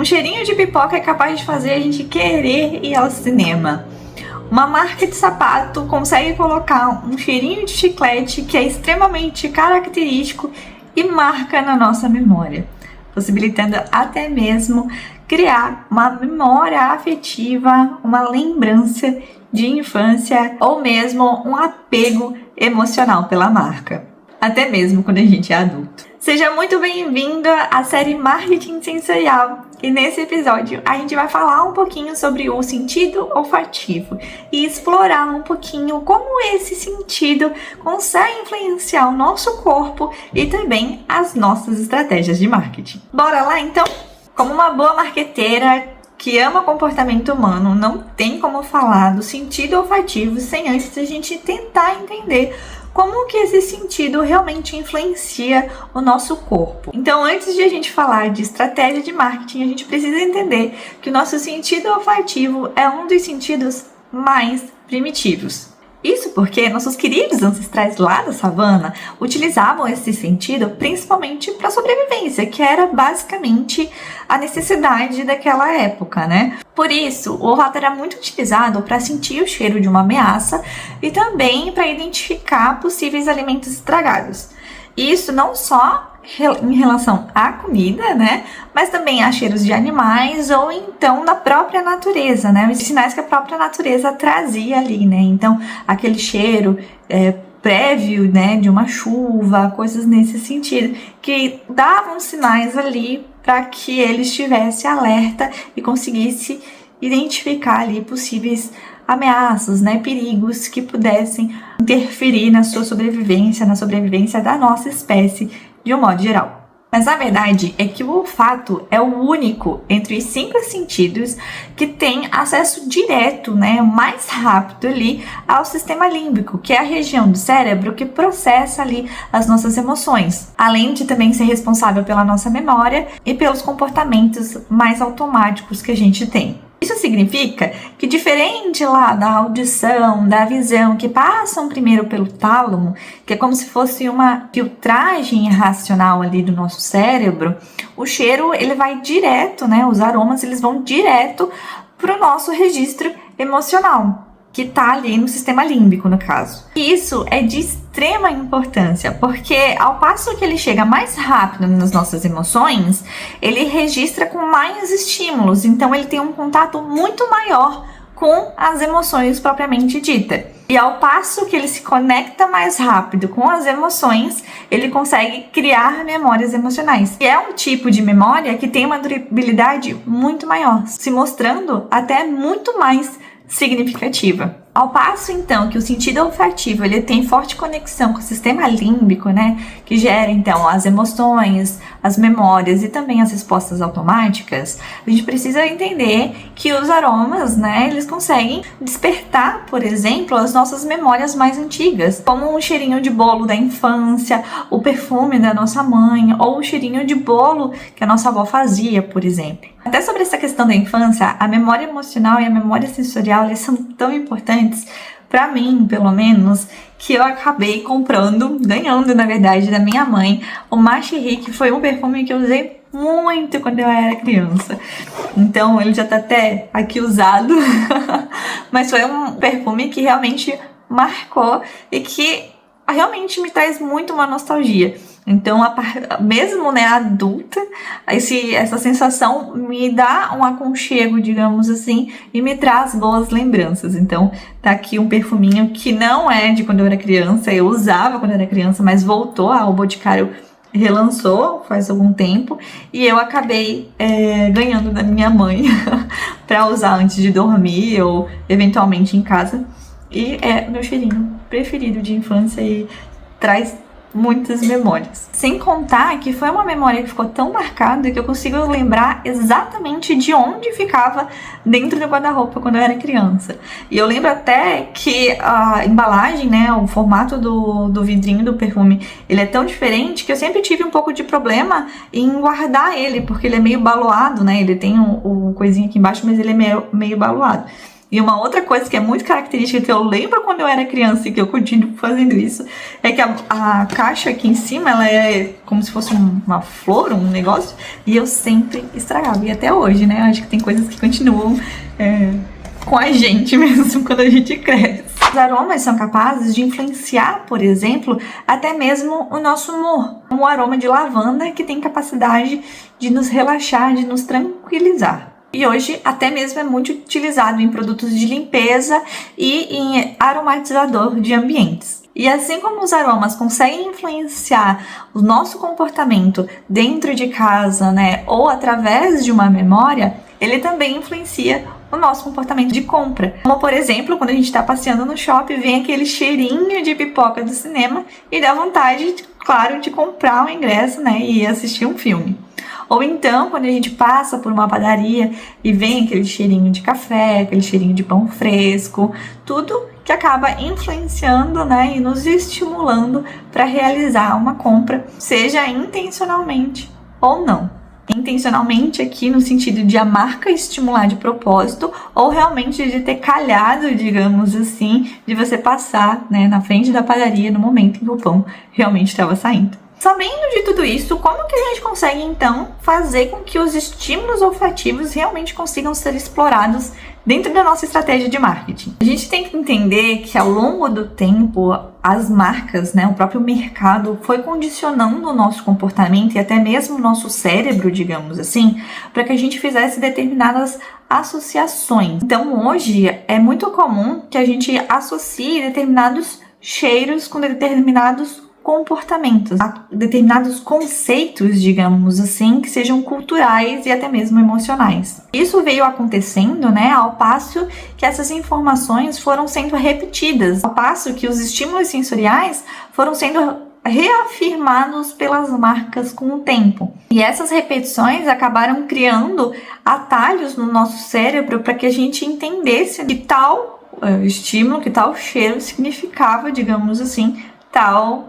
Um cheirinho de pipoca é capaz de fazer a gente querer ir ao cinema. Uma marca de sapato consegue colocar um cheirinho de chiclete que é extremamente característico e marca na nossa memória, possibilitando até mesmo criar uma memória afetiva, uma lembrança de infância ou mesmo um apego emocional pela marca, até mesmo quando a gente é adulto. Seja muito bem-vindo à série Marketing Sensorial, e nesse episódio a gente vai falar um pouquinho sobre o sentido olfativo e explorar um pouquinho como esse sentido consegue influenciar o nosso corpo e também as nossas estratégias de marketing. Bora lá então? Como uma boa marqueteira que ama comportamento humano, não tem como falar do sentido olfativo sem antes a gente tentar entender como que esse sentido realmente influencia o nosso corpo. Então, antes de a gente falar de estratégia de marketing, a gente precisa entender que o nosso sentido olfativo é um dos sentidos mais primitivos. Isso porque nossos queridos ancestrais lá da savana utilizavam esse sentido principalmente para sobrevivência, que era basicamente a necessidade daquela época, né? Por isso, o olfato era muito utilizado para sentir o cheiro de uma ameaça e também para identificar possíveis alimentos estragados. Isso não só em relação à comida, né? Mas também a cheiros de animais ou então da própria natureza, né? Os sinais que a própria natureza trazia ali, né? Então, aquele cheiro prévio, né? De uma chuva, coisas nesse sentido, que davam sinais ali para que ele estivesse alerta e conseguisse identificar ali possíveis ameaças, né, perigos que pudessem interferir na sua sobrevivência, na sobrevivência da nossa espécie de um modo geral. Mas a verdade é que o olfato é o único entre os 5 sentidos que tem acesso direto, né, mais rápido ali ao sistema límbico, que é a região do cérebro que processa ali as nossas emoções, além de também ser responsável pela nossa memória e pelos comportamentos mais automáticos que a gente tem. Isso significa que, diferente lá da audição, da visão, que passam primeiro pelo tálamo, que é como se fosse uma filtragem racional ali do nosso cérebro, o cheiro ele vai direto, né? Os aromas eles vão direto para o nosso registro emocional, que está ali no sistema límbico, no caso. E isso é de extrema importância, porque ao passo que ele chega mais rápido nas nossas emoções, ele registra com mais estímulos, então ele tem um contato muito maior com as emoções propriamente dita. E ao passo que ele se conecta mais rápido com as emoções, ele consegue criar memórias emocionais. E é um tipo de memória que tem uma durabilidade muito maior, se mostrando até muito mais significativa. Ao passo, então, que o sentido olfativo ele tem forte conexão com o sistema límbico, né, que gera, então, as emoções, as memórias e também as respostas automáticas, a gente precisa entender que os aromas, né, eles conseguem despertar, por exemplo, as nossas memórias mais antigas, como um cheirinho de bolo da infância, o perfume da nossa mãe, ou o cheirinho de bolo que a nossa avó fazia, por exemplo. Até sobre essa questão da infância, a memória emocional e a memória sensorial eles são tão importantes, para mim, pelo menos, que eu acabei ganhando, na verdade, da minha mãe, o Macherry, que foi um perfume que eu usei muito quando eu era criança. Então, ele já tá até aqui usado, mas foi um perfume que realmente marcou e que realmente me traz muito uma nostalgia. Então, mesmo, né, adulta, essa sensação me dá um aconchego, digamos assim, e me traz boas lembranças. Então, tá aqui um perfuminho que não é de quando eu era criança, eu usava quando eu era criança, mas voltou, o Boticário relançou faz algum tempo, e eu acabei ganhando da minha mãe para usar antes de dormir ou eventualmente em casa. E é meu cheirinho preferido de infância e traz muitas memórias. Sem contar que foi uma memória que ficou tão marcada que eu consigo lembrar exatamente de onde ficava dentro do guarda-roupa quando eu era criança. E eu lembro até que a embalagem, né, o formato do vidrinho do perfume, ele é tão diferente que eu sempre tive um pouco de problema em guardar ele, porque ele é meio baloado, né, ele tem o coisinho aqui embaixo, mas ele é meio baloado. E uma outra coisa que é muito característica, que eu lembro quando eu era criança e que eu continuo fazendo isso, é que a caixa aqui em cima, ela é como se fosse uma flor, um negócio, e eu sempre estragava. E até hoje, né? Acho que tem coisas que continuam com a gente mesmo quando a gente cresce. Os aromas são capazes de influenciar, por exemplo, até mesmo o nosso humor. Um aroma de lavanda que tem capacidade de nos relaxar, de nos tranquilizar. E hoje até mesmo é muito utilizado em produtos de limpeza e em aromatizador de ambientes. E assim como os aromas conseguem influenciar o nosso comportamento dentro de casa, né, ou através de uma memória, ele também influencia o nosso comportamento de compra. Como, por exemplo, quando a gente está passeando no shopping, vem aquele cheirinho de pipoca do cinema e dá vontade, claro, de comprar um ingresso, né, e assistir um filme. Ou então, quando a gente passa por uma padaria e vem aquele cheirinho de café, aquele cheirinho de pão fresco, tudo que acaba influenciando, né, e nos estimulando para realizar uma compra, seja intencionalmente ou não. Intencionalmente aqui no sentido de a marca estimular de propósito ou realmente de ter calhado, digamos assim, de você passar, né, na frente da padaria no momento em que o pão realmente estava saindo. Sabendo de tudo isso, como que a gente consegue então fazer com que os estímulos olfativos realmente consigam ser explorados dentro da nossa estratégia de marketing? A gente tem que entender que ao longo do tempo, as marcas, né, o próprio mercado foi condicionando o nosso comportamento e até mesmo o nosso cérebro, digamos assim, para que a gente fizesse determinadas associações. Então hoje é muito comum que a gente associe determinados cheiros com determinados comportamentos, determinados conceitos, digamos assim, que sejam culturais e até mesmo emocionais. Isso veio acontecendo, né, ao passo que essas informações foram sendo repetidas, ao passo que os estímulos sensoriais foram sendo reafirmados pelas marcas com o tempo. E essas repetições acabaram criando atalhos no nosso cérebro para que a gente entendesse que tal estímulo, que tal cheiro significava, digamos assim, tal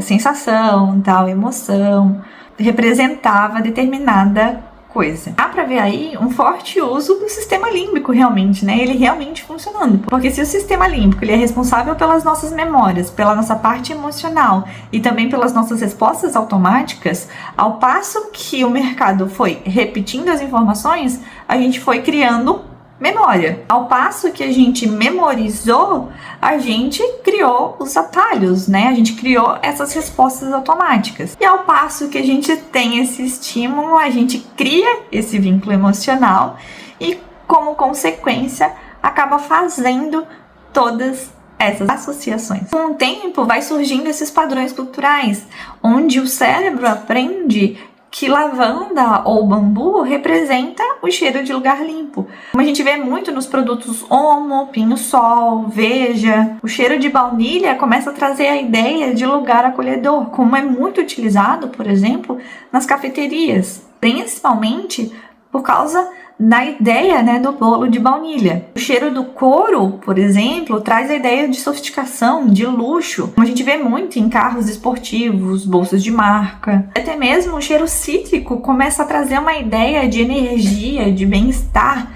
sensação, tal emoção, representava determinada coisa. Dá pra ver aí um forte uso do sistema límbico realmente, né? Ele realmente funcionando. Porque se o sistema límbico ele é responsável pelas nossas memórias, pela nossa parte emocional e também pelas nossas respostas automáticas, ao passo que o mercado foi repetindo as informações, a gente foi criando memória. Ao passo que a gente memorizou, a gente criou os atalhos, né? A gente criou essas respostas automáticas. E ao passo que a gente tem esse estímulo, a gente cria esse vínculo emocional e, como consequência, acaba fazendo todas essas associações. Com o tempo, vai surgindo esses padrões culturais, onde o cérebro aprende que lavanda ou bambu representa o cheiro de lugar limpo. Como a gente vê muito nos produtos Omo, Pinho Sol, Veja, o cheiro de baunilha começa a trazer a ideia de lugar acolhedor, como é muito utilizado, por exemplo, nas cafeterias, principalmente por causa da ideia, né, do bolo de baunilha. O cheiro do couro, por exemplo, traz a ideia de sofisticação, de luxo, como a gente vê muito em carros esportivos, bolsas de marca. Até mesmo o cheiro cítrico começa a trazer uma ideia de energia, de bem-estar,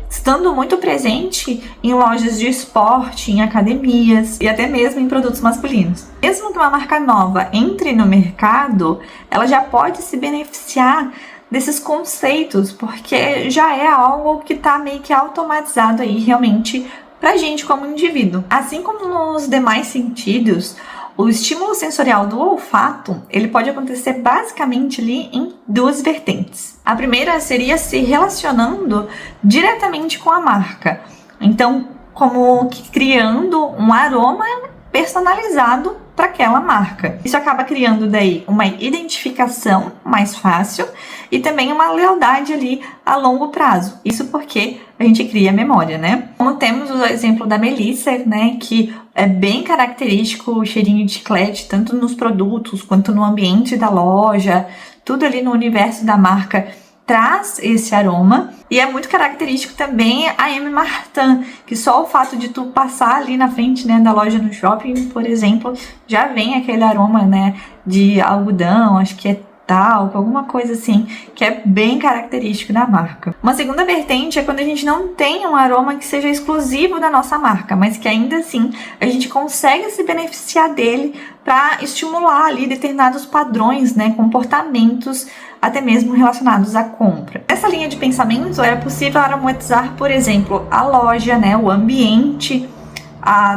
estando muito presente em lojas de esporte, em academias e até mesmo em produtos masculinos. Mesmo que uma marca nova entre no mercado, ela já pode se beneficiar desses conceitos, porque já é algo que está meio que automatizado aí realmente pra gente como indivíduo. Assim como nos demais sentidos, o estímulo sensorial do olfato, ele pode acontecer basicamente ali em duas vertentes. A primeira seria se relacionando diretamente com a marca. Então, como que criando um aroma personalizado para aquela marca. Isso acaba criando daí uma identificação mais fácil e também uma lealdade ali a longo prazo. Isso porque a gente cria memória, né? Como temos o exemplo da Melissa, né, que é bem característico o cheirinho de chiclete, tanto nos produtos quanto no ambiente da loja, tudo ali no universo da marca traz esse aroma. E é muito característico também a M. Martin, que só o fato de tu passar ali na frente, né, da loja no shopping, por exemplo, já vem aquele aroma, né, de algodão, acho que é talco, alguma coisa assim, que é bem característico da marca. Uma segunda vertente é quando a gente não tem um aroma que seja exclusivo da nossa marca, mas que ainda assim a gente consegue se beneficiar dele para estimular ali determinados padrões, né, comportamentos, até mesmo relacionados à compra. Nessa linha de pensamento, era possível aromatizar, por exemplo, a loja, né, o ambiente,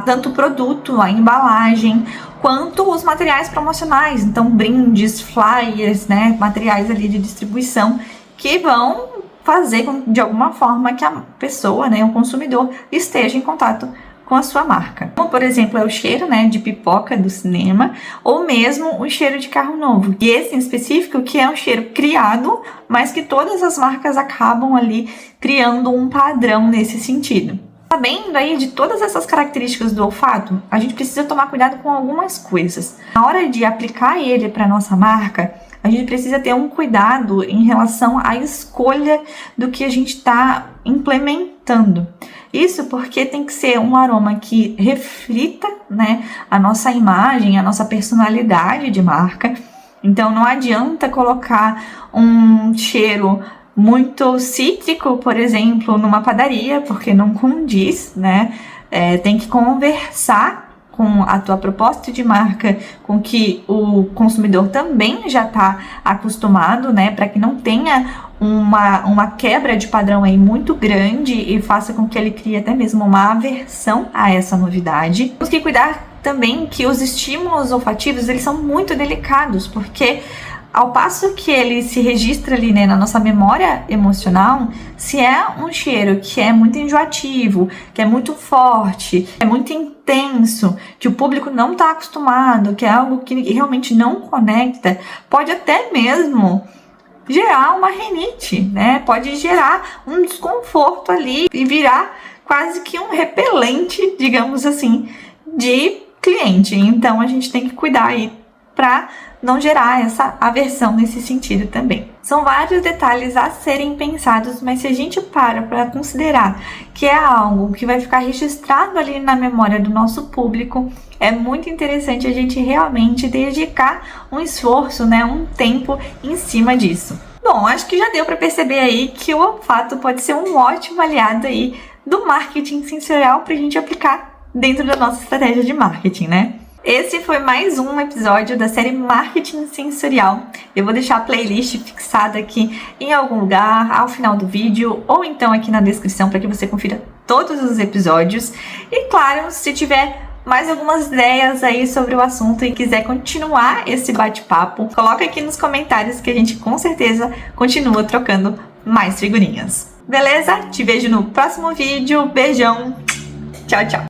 tanto o produto, a embalagem, quanto os materiais promocionais, então brindes, flyers, né, materiais ali de distribuição que vão fazer de alguma forma que a pessoa, né, o consumidor, esteja em contato com a sua marca. Como, por exemplo, é o cheiro, né, de pipoca do cinema, ou mesmo o cheiro de carro novo. E esse em específico, que é um cheiro criado, mas que todas as marcas acabam ali criando um padrão nesse sentido. Sabendo aí de todas essas características do olfato, a gente precisa tomar cuidado com algumas coisas. Na hora de aplicar ele para nossa marca, a gente precisa ter um cuidado em relação à escolha do que a gente está implementando. Isso porque tem que ser um aroma que reflita, né, a nossa imagem, a nossa personalidade de marca. Então não adianta colocar um cheiro muito cítrico, por exemplo, numa padaria, porque não condiz, né? Tem que conversar com a tua proposta de marca, com que o consumidor também já está acostumado, né? Para que não tenha uma quebra de padrão aí muito grande e faça com que ele crie até mesmo uma aversão a essa novidade. Temos que cuidar também que os estímulos olfativos, eles são muito delicados, porque ao passo que ele se registra ali, né, na nossa memória emocional, se é um cheiro que é muito enjoativo, que é muito forte, é muito intenso, que o público não está acostumado, que é algo que realmente não conecta, pode até mesmo gerar uma rinite, né? Pode gerar um desconforto ali e virar quase que um repelente, digamos assim, de cliente. Então a gente tem que cuidar aí para não gerar essa aversão nesse sentido também. São vários detalhes a serem pensados, mas se a gente para considerar que é algo que vai ficar registrado ali na memória do nosso público, é muito interessante a gente realmente dedicar um esforço, né, um tempo em cima disso. Bom, acho que já deu para perceber aí que o olfato pode ser um ótimo aliado aí do marketing sensorial para a gente aplicar dentro da nossa estratégia de marketing, né? Esse foi mais um episódio da série Marketing Sensorial. Eu vou deixar a playlist fixada aqui em algum lugar, ao final do vídeo, ou então aqui na descrição para que você confira todos os episódios. E claro, se tiver mais algumas ideias aí sobre o assunto e quiser continuar esse bate-papo, coloca aqui nos comentários que a gente com certeza continua trocando mais figurinhas. Beleza? Te vejo no próximo vídeo. Beijão. Tchau, tchau.